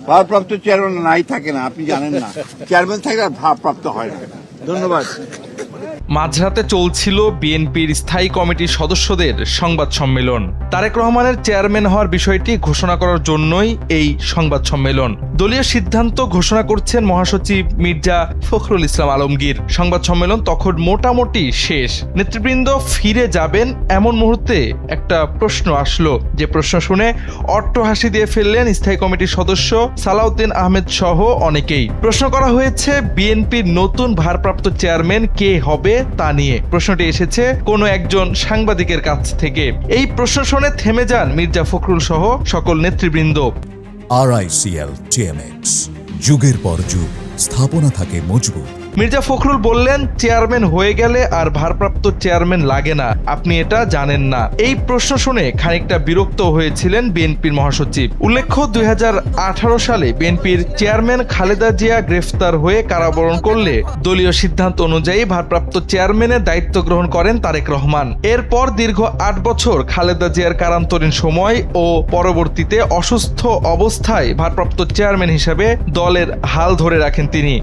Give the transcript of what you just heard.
ভারপ্রাপ্ত চেয়ারম্যান নাই থাকে না, আপনি জানেন না। চেয়ারম্যান থাকলে আর ভারপ্রাপ্ত হয় না। ধন্যবাদ। মাঝরাতে চলছিল বিএনপির স্থায়ী কমিটির সদস্যদের সংবাদ সম্মেলন। তারেক রহমানের চেয়ারম্যান হওয়ার বিষয়টি ঘোষণা করার জন্যই এই সংবাদ সম্মেলন। দলীয় সিদ্ধান্ত ঘোষণা করছেন মহাসচিব মির্জা ফখরুল ইসলাম আলমগীর। সংবাদ সম্মেলন তখন মোটামুটি শেষ। নেতৃবৃন্দ ফিরে যাবেন এমন মুহূর্তে একটা প্রশ্ন আসলো, যে প্রশ্ন শুনে অট্টহাসি দিয়ে ফেললেন স্থায়ী কমিটির সদস্য সালাউদ্দিন আহমেদ সহ অনেকেই। প্রশ্ন করা হয়েছে বিএনপির নতুন ভারপ্রাপ্ত চেয়ারম্যান কে হবে তা নিয়ে। প্রশ্নটি এসেছে কোনো একজন সাংবাদিকের কাছ থেকে। এই প্রশ্ন শুনে থেমে যান মির্জা ফখরুল সহ সকল নেতৃবৃন্দ। RICL TMX, যুগের পর যুগ স্থাপনা থাকে মজবুত। মির্জা ফখরুল বললেন, চেয়ারম্যান হয়ে গেলে আর ভারপ্রাপ্ত চেয়ারম্যান লাগে না, আপনি এটা জানেন না। এই প্রশ্ন শুনে খানিকটা বিরক্ত হয়েছিলেন বিএনপির মহাসচিব। উল্লেখ্য, 2018 সালে বিএনপির চেয়ারম্যান খালেদা জিয়া গ্রেফতার হয়ে কারাবরণ করলে দলীয় সিদ্ধান্ত অনুযায়ী ভারপ্রাপ্ত চেয়ারম্যানের দায়িত্ব গ্রহণ করেন তারেক রহমান। এরপর দীর্ঘ 8 বছর খালেদা জিয়ার কারান্তরীণ সময় ও পরবর্তীতে অসুস্থ অবস্থায় ভারপ্রাপ্ত চেয়ারম্যান হিসেবে দলের হাল ধরে রাখেন তিনি।